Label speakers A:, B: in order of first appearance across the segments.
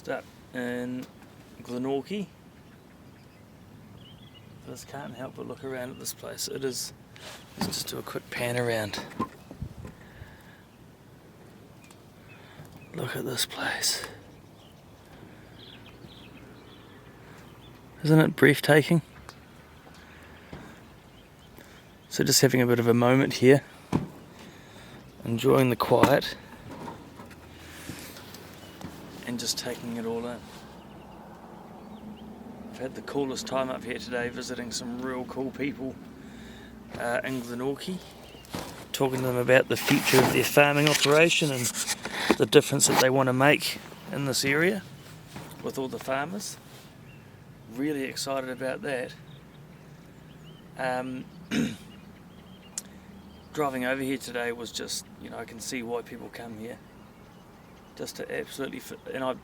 A: just up in Glenorchy. I just can't help but look around at this place. Let's just do a quick pan around. Look at this place. Isn't it breathtaking? So just having a bit of a moment here, enjoying the quiet and just taking it all in. I've had the coolest time up here today, visiting some real cool people in Glenorchy, talking to them about the future of their farming operation and the difference that they want to make in this area with all the farmers. Really excited about that. Driving over here today was just, I can see why people come here. Just to absolutely fit, and I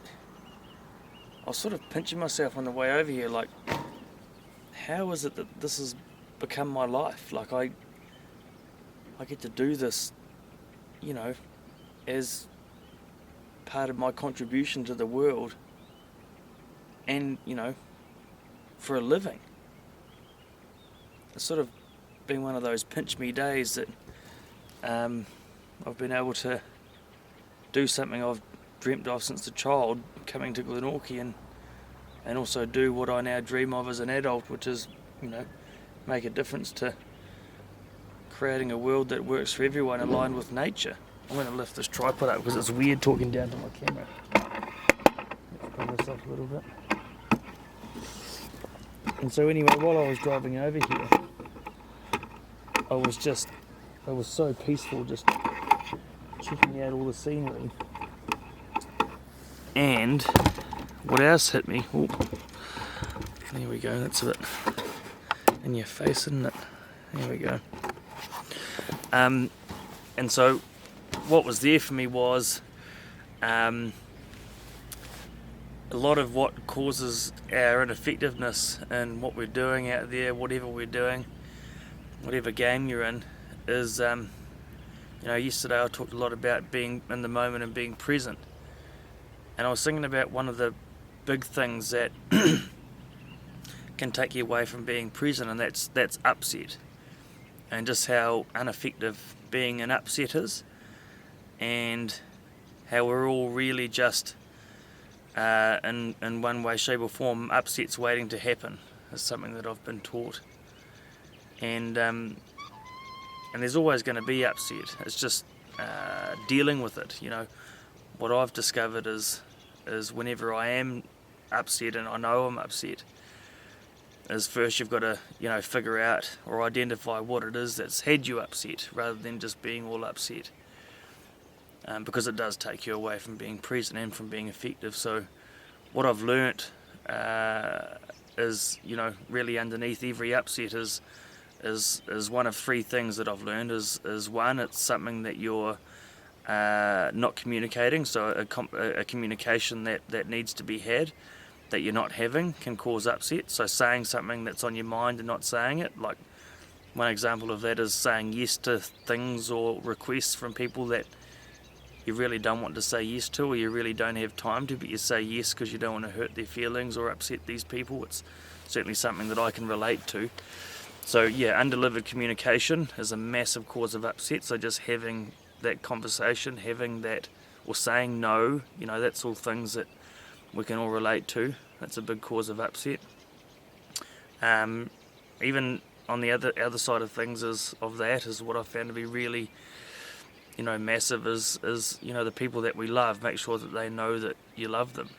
A: was sort of pinching myself on the way over here, like, how is it that this has become my life? Like, I get to do this, as part of my contribution to the world, and, for a living. It's sort of been one of those pinch me days that I've been able to do something I've dreamt of since a child, coming to Glenorchy and also do what I now dream of as an adult, which is, make a difference to creating a world that works for everyone aligned with nature. I'm going to lift this tripod up because it's weird talking down to my camera. Let's pull this up a little bit. And so anyway, while I was driving over here, I was so peaceful, just checking out all the scenery. And what else hit me? Oh, there we go, that's a bit in your face, isn't it? There we go. And so what was there for me was a lot of what causes our ineffectiveness in what we're doing out there, whatever we're doing, whatever game you're in, is, yesterday I talked a lot about being in the moment and being present. And I was thinking about one of the big things that can take you away from being present, and that's upset. And just how ineffective being an upset is, and how we're all really just, in one way, shape or form, upsets waiting to happen is something that I've been taught. And there's always going to be upset. It's just dealing with it. What I've discovered is whenever I am upset, and I know I'm upset, is first you've got to figure out or identify what it is that's had you upset, rather than just being all upset, because it does take you away from being present and from being effective. So what I've learnt is really underneath every upset is one of three things that I've learned. Is one, it's something that you're not communicating, so a communication that needs to be had, that you're not having, can cause upset. So saying something that's on your mind and not saying it, like one example of that is saying yes to things or requests from people that you really don't want to say yes to, or you really don't have time to, but you say yes because you don't want to hurt their feelings or upset these people. It's certainly something that I can relate to. So yeah, undelivered communication is a massive cause of upset. So just having that conversation, having that, or saying no, that's all things that we can all relate to. That's a big cause of upset. Even on the other side of things is what I found to be really, massive is the people that we love. Make sure that they know that you love them.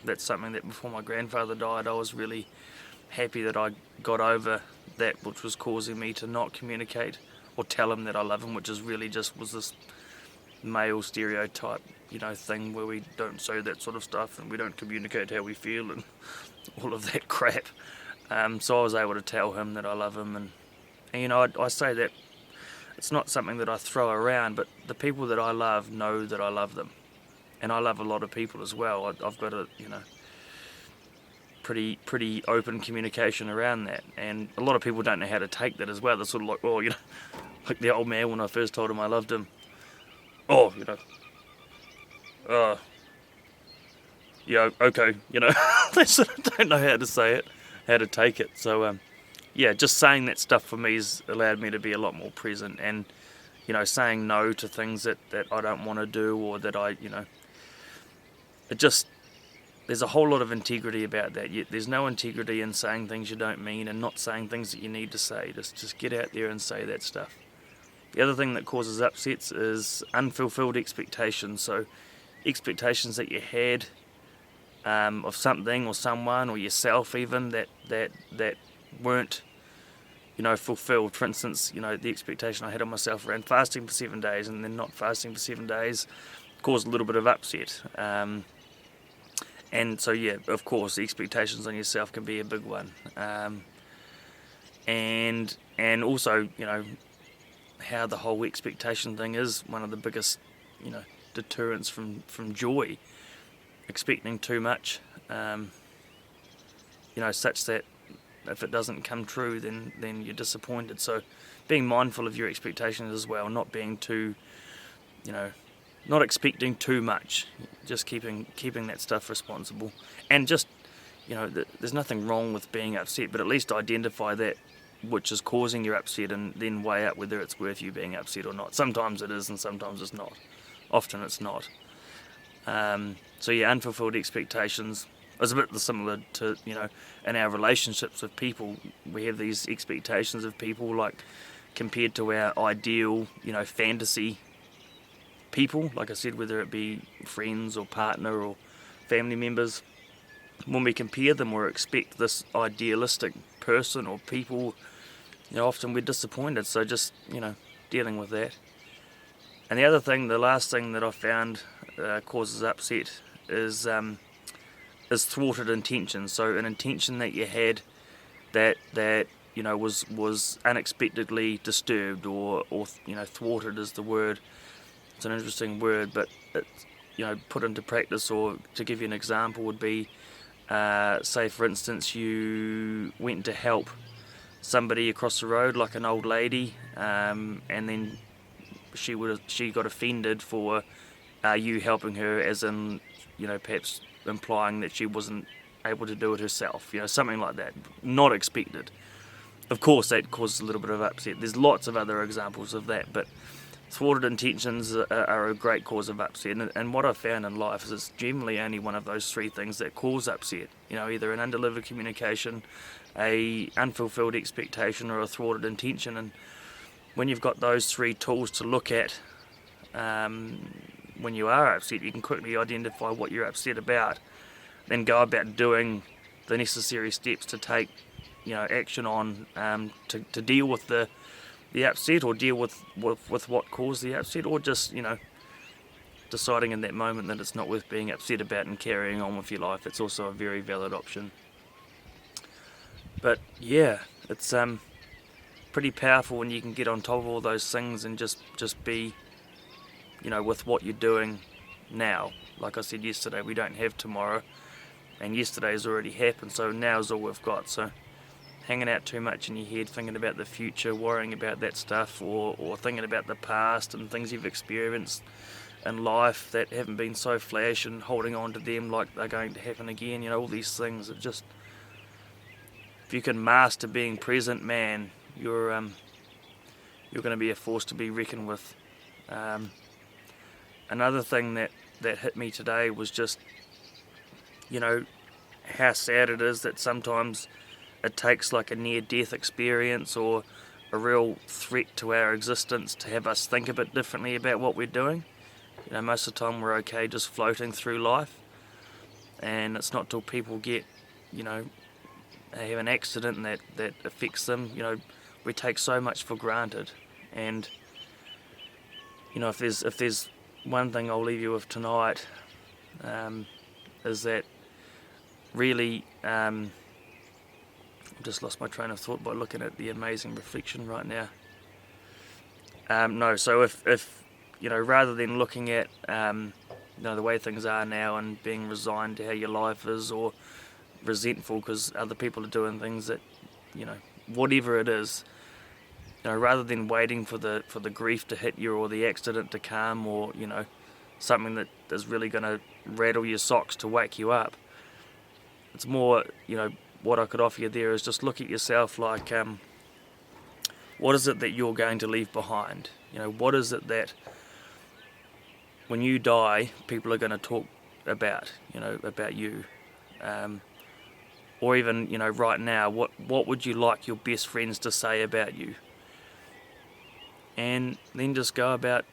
A: That's something that before my grandfather died, I was really happy that I got over that, which was causing me to not communicate or tell him that I love him, which is really just was this male stereotype, thing where we don't say that sort of stuff and we don't communicate how we feel and all of that crap. So I was able to tell him that I love him, and I say that it's not something that I throw around, but the people that I love know that I love them, and I love a lot of people as well. I've got a pretty open communication around that, and a lot of people don't know how to take that as well. They're sort of like, like the old man when I first told him I loved him. yeah, okay, you know, they sort of don't know how to say it, how to take it. So yeah, just saying that stuff for me has allowed me to be a lot more present, and you know, saying no to things that I don't want to do, or that I, you know, it just, there's a whole lot of integrity about that. There's no integrity in saying things you don't mean and not saying things that you need to say. Just get out there and say that stuff. The other thing that causes upsets is unfulfilled expectations. So expectations that you had of something or someone or yourself even that weren't, you know, fulfilled. For instance, you know, the expectation I had of myself around fasting for 7 days and then not fasting for 7 days caused a little bit of upset. And so yeah, of course, the expectations on yourself can be a big one. And also, you know, how the whole expectation thing is one of the biggest, you know, deterrents from joy. Expecting too much, you know, such that if it doesn't come true, then you're disappointed. So being mindful of your expectations as well, not being too, you know, not expecting too much, just keeping that stuff responsible. And just, you know, there's nothing wrong with being upset, but at least identify that which is causing your upset and then weigh out whether it's worth you being upset or not. Sometimes it is and sometimes it's not. Often it's not. So yeah, unfulfilled expectations is a bit similar to, you know, in our relationships with people. We have these expectations of people, like compared to our ideal, you know, fantasy people, like I said, whether it be friends or partner or family members. When we compare them or expect this idealistic person or people, you know, often we're disappointed. So just, you know, dealing with that. And the other thing, the last thing that I found causes upset is thwarted intention. So an intention that you had that you know was unexpectedly disturbed or you know, thwarted is the word. It's an interesting word, but it's, you know, put into practice, or to give you an example would be, say for instance you went to help somebody across the road, like an old lady, and then she got offended for you helping her, as in, you know, perhaps implying that she wasn't able to do it herself, you know, something like that, not expected. Of course that causes a little bit of upset. There's lots of other examples of that, but thwarted intentions are a great cause of upset, and what I've found in life is it's generally only one of those three things that cause upset. You know, either an undelivered communication, a unfulfilled expectation, or a thwarted intention. And when you've got those three tools to look at when you are upset, you can quickly identify what you're upset about, then go about doing the necessary steps to take, you know, action on to deal with the upset, or deal with what caused the upset, or just, you know, deciding in that moment that it's not worth being upset about and carrying on with your life. It's also a very valid option. But yeah, it's pretty powerful when you can get on top of all those things and just be, you know, with what you're doing now. Like I said yesterday, we don't have tomorrow, and yesterday's already happened, so now's all we've got. So hanging out too much in your head, thinking about the future, worrying about that stuff, or thinking about the past and things you've experienced in life that haven't been so flash, and holding on to them like they're going to happen again, you know, all these things. It just, if you can master being present, man, you're going to be a force to be reckoned with. Another thing that hit me today was just, you know, how sad it is that sometimes it takes like a near-death experience or a real threat to our existence to have us think a bit differently about what we're doing. You know, most of the time we're okay just floating through life, and it's not till people get, you know, they have an accident that affects them, you know, we take so much for granted. And, you know, if there's one thing I'll leave you with tonight, is that really, I've just lost my train of thought by looking at the amazing reflection right now. So if you know, rather than looking at you know, the way things are now and being resigned to how your life is, or resentful because other people are doing things that, you know, whatever it is, you know, rather than waiting for the grief to hit you or the accident to come, or, you know, something that is really going to rattle your socks to wake you up. It's more, what I could offer you there is just look at yourself like, what is it that you're going to leave behind? What is it that when you die, people are going to talk about, about you? Or even, right now, what would you like your best friends to say about you? And then just go about,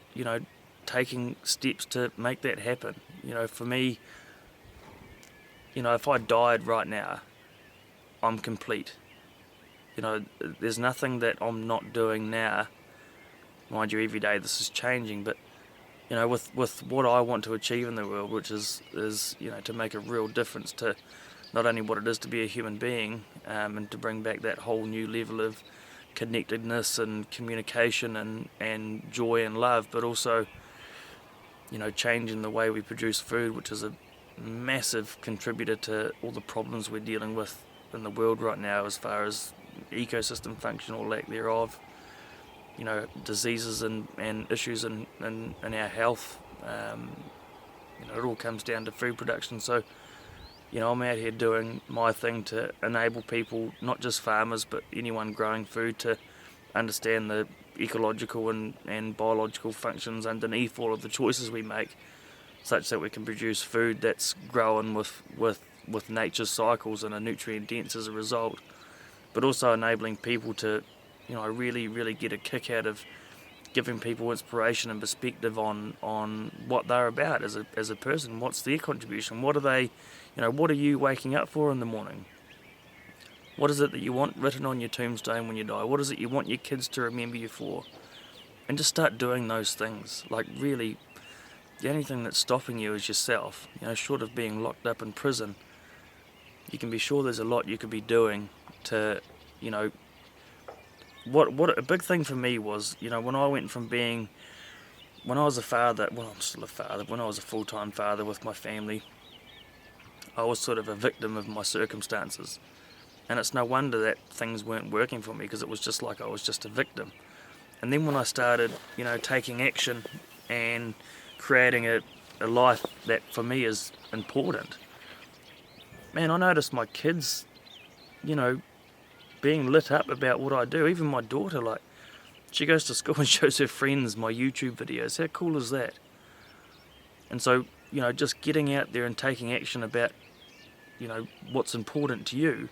A: taking steps to make that happen. For me, if I died right now, I'm complete. There's nothing that I'm not doing now. Mind you, every day this is changing, but with what I want to achieve in the world, which is to make a real difference to not only what it is to be a human being, and to bring back that whole new level of connectedness and communication and joy and love, but also changing the way we produce food, which is a massive contributor to all the problems we're dealing with in the world right now as far as ecosystem function or lack thereof, diseases and issues in our health. It all comes down to food production. So I'm out here doing my thing to enable people, not just farmers but anyone growing food, to understand the ecological and biological functions underneath all of the choices we make, such that we can produce food that's growing with nature's cycles and are nutrient dense as a result, but also enabling people to really get a kick out of giving people inspiration and perspective on what they're about as a person. What's their contribution? What are they, what are you waking up for in the morning? What is it that you want written on your tombstone when you die? What is it you want your kids to remember you for? And just start doing those things. Like, really, the only thing that's stopping you is yourself. Short of being locked up in prison, you can be sure there's a lot you could be doing to, what a big thing for me was, when I went from being, when I was a father, well, I'm still a father, when I was a full-time father with my family, I was sort of a victim of my circumstances. And it's no wonder that things weren't working for me, because it was just like I was just a victim. And then when I started, taking action and creating a life that for me is important, man, I noticed my kids, being lit up about what I do. Even my daughter, like, she goes to school and shows her friends my YouTube videos. How cool is that? And so, just getting out there and taking action about, what's important to you,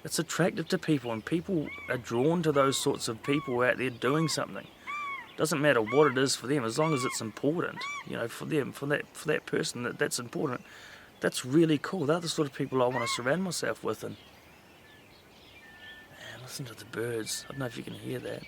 A: it's attractive to people, and people are drawn to those sorts of people out there doing something. Doesn't matter what it is for them, as long as it's important, for them, for that person, that's important. That's really cool. They're the sort of people I want to surround myself with. And man, listen to the birds. I don't know if you can hear that.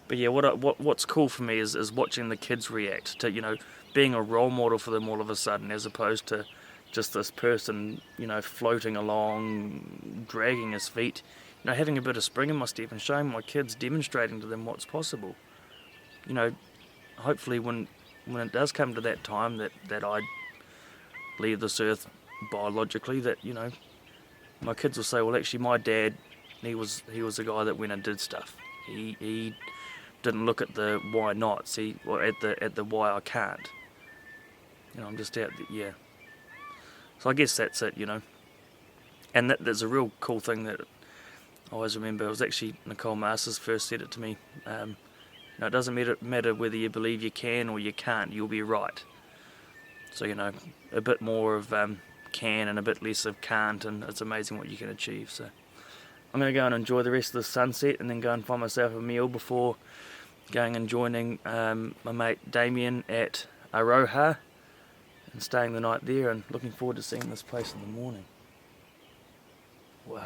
A: But yeah, what's cool for me is watching the kids react to, being a role model for them all of a sudden, as opposed to just this person, floating along, dragging his feet, having a bit of spring in my step and showing my kids, demonstrating to them what's possible. Hopefully when it does come to that time that I leave this earth biologically, that, my kids will say, well, actually my dad, he was the guy that went and did stuff. He didn't look at the why nots, or at the why I can't. I'm just out there, yeah. So I guess that's it, And there's a real cool thing that I always remember. It was actually Nicole Masters first said it to me. It doesn't matter whether you believe you can or you can't, you'll be right. So, a bit more of can and a bit less of can't, and it's amazing what you can achieve. So I'm going to go and enjoy the rest of the sunset, and then go and find myself a meal before going and joining my mate Damien at Aroha, and staying the night there, and looking forward to seeing this place in the morning. Wow.